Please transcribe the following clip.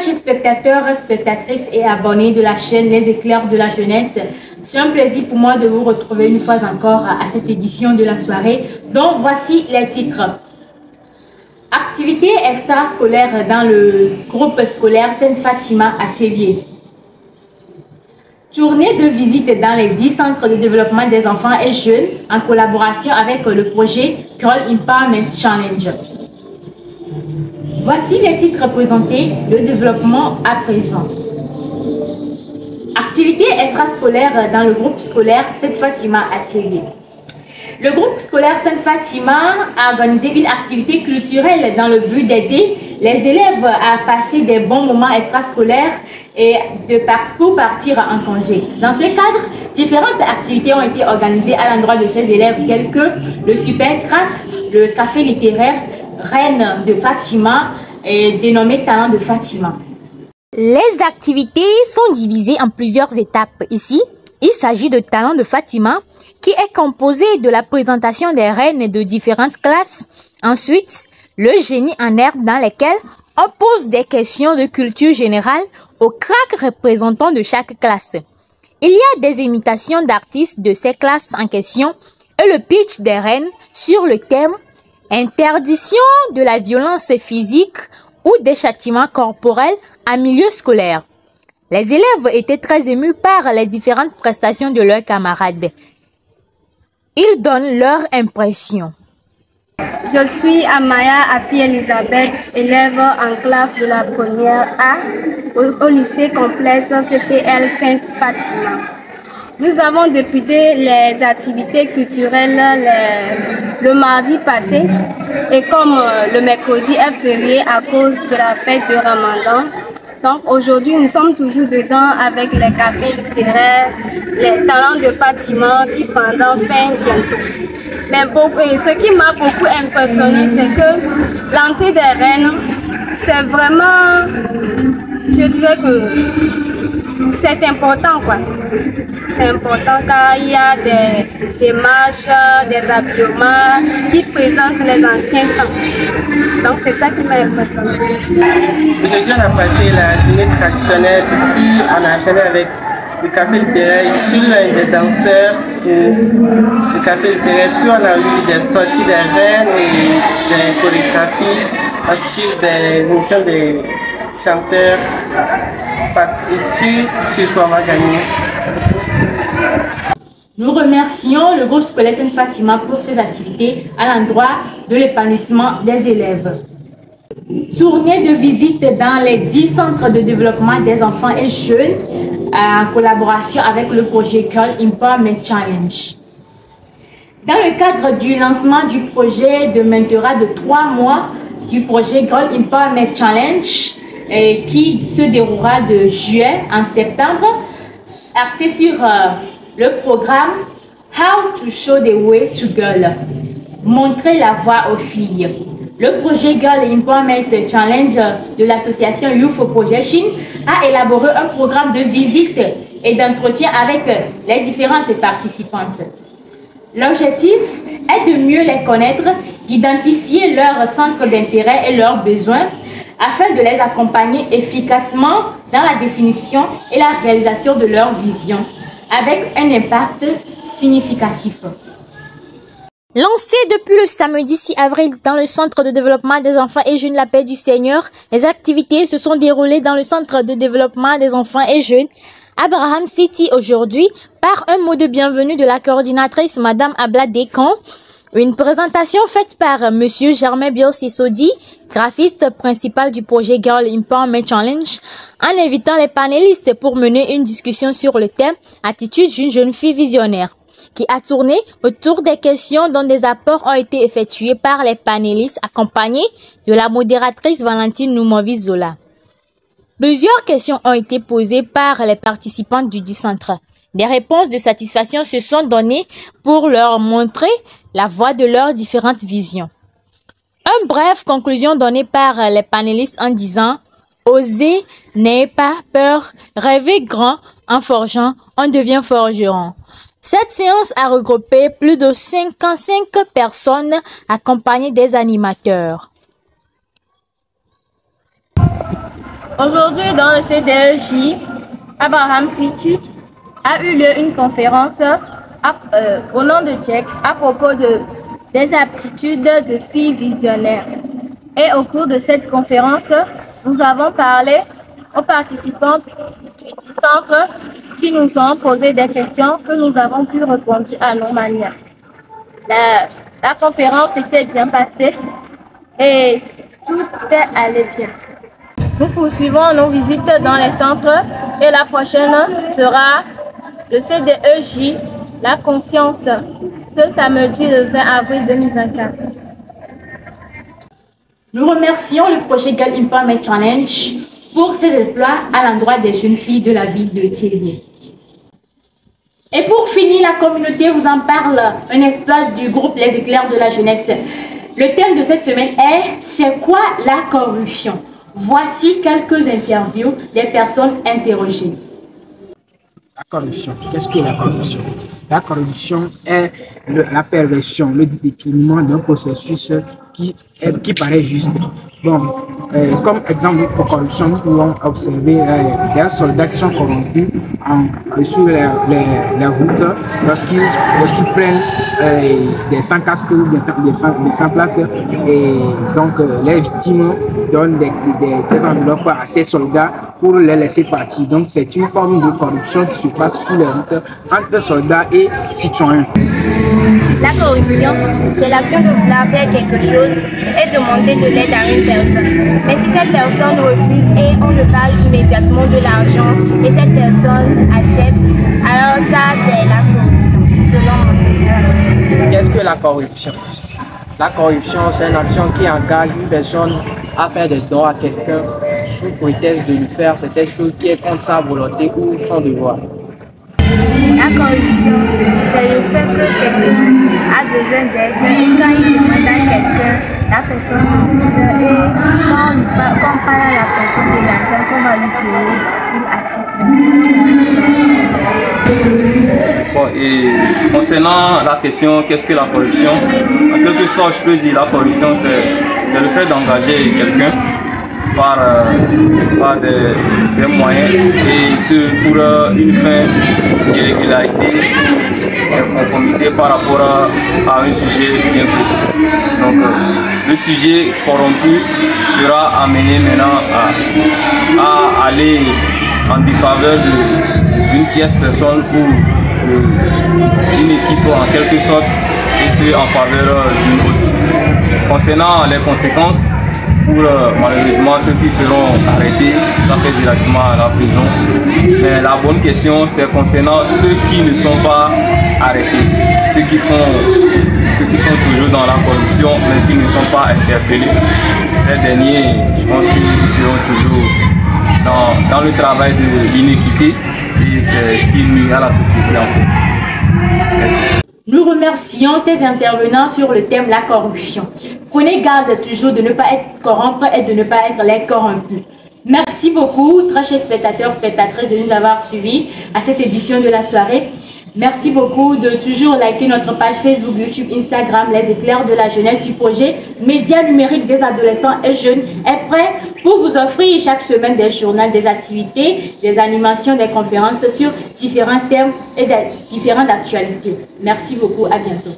chers spectateurs, spectatrices et abonnés de la chaîne Les Éclairs de la Jeunesse, c'est un plaisir pour moi de vous retrouver une fois encore à cette édition de la soirée. Donc voici les titres. Activités extrascolaires dans le groupe scolaire Sainte-Fatima à Théviers. Tournée de visite dans les 10 centres de développement des enfants et jeunes en collaboration avec le projet Girl Empowerment Challenge. Voici les titres présentés, le développement à présent. Activités extrascolaires dans le groupe scolaire Sainte-Fatima à Théviers. Le groupe scolaire Sainte-Fatima a organisé une activité culturelle dans le but d'aider les élèves à passer des bons moments extrascolaires et pour partir en congé. Dans ce cadre, différentes activités ont été organisées à l'endroit de ces élèves telles que le Super Crack, le café littéraire Reine de Fatima et dénommé Talent de Fatima. Les activités sont divisées en plusieurs étapes. Ici, il s'agit de Talent de Fatima, qui est composé de la présentation des reines de différentes classes. Ensuite, le génie en herbe dans lequel on pose des questions de culture générale aux cracks représentants de chaque classe. Il y a des imitations d'artistes de ces classes en question et le pitch des reines sur le thème « Interdiction de la violence physique ou des châtiments corporels en milieu scolaire ». Les élèves étaient très émus par les différentes prestations de leurs camarades. Ils donnent leur impression. Je suis Amaya Afi Elisabeth, élève en classe de la première A au lycée complexe CPL Sainte-Fatima. Nous avons débuté les activités culturelles le mardi passé et comme le mercredi est férié à cause de la fête de Ramadan, donc aujourd'hui nous sommes toujours dedans avec les cafés littéraires, les talents de Fatima qui pendant fin bientôt. Mais ce qui m'a beaucoup impressionné, c'est que l'entrée des reines, c'est vraiment, je dirais que c'est important quoi. C'est important car il y a des marches, des habillements qui présentent les anciens temps. Donc c'est ça qui m'a impressionné. Aujourd'hui on a passé la journée traditionnelle puis on a enchaîné avec le café littéraire, sur des danseurs, le café littéraire, puis on a eu des sorties des reines et des chorégraphies, ensuite des émissions des chanteurs, et sur quoi on va gagner. Nous remercions le groupe scolaire Sainte-Fatima pour ses activités à l'endroit de l'épanouissement des élèves. Tournée de visite dans les 10 centres de développement des enfants et jeunes en collaboration avec le projet Girl Empowerment Challenge. Dans le cadre du lancement du projet de mentorat de 3 mois du projet Girl Empowerment Challenge qui se déroulera de juillet en septembre, axé sur le programme How to Show the Way to Girl, montrer la voie aux filles. Le projet Girl Empowerment Challenge de l'association Youth Projection a élaboré un programme de visite et d'entretien avec les différentes participantes. L'objectif est de mieux les connaître, d'identifier leurs centres d'intérêt et leurs besoins afin de les accompagner efficacement dans la définition et la réalisation de leur vision avec un impact significatif. Lancé depuis le samedi 6 avril dans le centre de développement des enfants et jeunes La Paix du Seigneur, les activités se sont déroulées dans le centre de développement des enfants et jeunes Abraham City aujourd'hui par un mot de bienvenue de la coordinatrice Madame Abla Descamps, une présentation faite par Monsieur Germain Biosissodi, graphiste principal du projet Girl Empowerment Challenge, en invitant les panélistes pour mener une discussion sur le thème « Attitude d'une jeune fille visionnaire », qui a tourné autour des questions dont des apports ont été effectués par les panélistes accompagnés de la modératrice Valentine Noumovi-Zola. Plusieurs questions ont été posées par les participants du centre. Des réponses de satisfaction se sont données pour leur montrer la voie de leurs différentes visions. Une brève conclusion donnée par les panélistes en disant « Osez, n'ayez pas peur, rêvez grand, en forgeant, on devient forgeron ». Cette séance a regroupé plus de 55 personnes accompagnées des animateurs. Aujourd'hui, dans le CDEJ, Abraham City a eu lieu une conférence au nom de Jack à propos des aptitudes de filles visionnaires. Et au cours de cette conférence, nous avons parlé aux participants du centre qui nous ont posé des questions que nous avons pu répondre à nos manières. La conférence était bien passée et tout est allé bien. Nous poursuivons nos visites dans les centres et la prochaine sera le CDEJ, la conscience, ce samedi le 20 avril 2024. Nous remercions le projet Girl Empowerment Challenge pour ses exploits à l'endroit des jeunes filles de la ville de Thiélié. Et pour finir, la communauté vous en parle, un exploit du groupe Les Éclairs de la jeunesse. Le thème de cette semaine est « C'est quoi la corruption ?» Voici quelques interviews des personnes interrogées. La corruption, qu'est-ce que la corruption? La corruption est la perversion, le détournement d'un processus qui paraît juste. Bon, comme exemple de corruption, nous pouvons observer des soldats qui sont corrompus sur les routes lorsqu'ils prennent des sans-casques ou des sans-plaques, et donc les victimes donnent des enveloppes à ces soldats pour les laisser partir. Donc c'est une forme de corruption qui se passe sur les routes entre soldats et citoyens. La corruption, c'est l'action de vouloir faire quelque chose et demander de l'aide à une personne. Mais si cette personne refuse et on le parle immédiatement de l'argent et cette personne accepte, alors ça c'est la corruption. Selon moi, c'est la corruption. Qu'est-ce que la corruption? La corruption, c'est une action qui engage une personne à faire des dons à quelqu'un sous prétexte de lui faire certaines choses qui est contre sa volonté ou son devoir. La corruption, c'est le fait que quelqu'un a besoin d'aide et quand il demande à quelqu'un, la personne refuse et quand on parle à la personne de l'argent qu'on va lui payer, il accepte. Bon, et concernant la question qu'est-ce que la corruption, en quelque sorte je peux dire la corruption c'est le fait d'engager quelqu'un par des moyens et ce pour une fin d'irrégularité et conformité par rapport à un sujet bien précis. Donc le sujet corrompu sera amené maintenant à aller en défaveur d'une tierce personne ou d'une équipe en quelque sorte et ce en faveur d'une autre. Concernant les conséquences, pour malheureusement ceux qui seront arrêtés, ça fait directement à la prison. Mais la bonne question c'est concernant ceux qui ne sont pas arrêtés, ceux qui sont toujours dans la corruption mais qui ne sont pas interpellés. Ces derniers, je pense qu'ils seront toujours dans le travail de l'inéquité et c'est ce qui nuit à la société en fait. Merci. Nous remercions ces intervenants sur le thème la corruption. Prenez garde toujours de ne pas être corrompre et de ne pas être les corrompus. Merci beaucoup, très chers spectateurs, spectatrices, de nous avoir suivis à cette édition de la soirée. Merci beaucoup de toujours liker notre page Facebook, YouTube, Instagram, Les Éclairs de la jeunesse du projet Médias numériques des adolescents et jeunes est prêt pour vous offrir chaque semaine des journaux, des activités, des animations, des conférences sur différents thèmes et des différentes actualités. Merci beaucoup, à bientôt.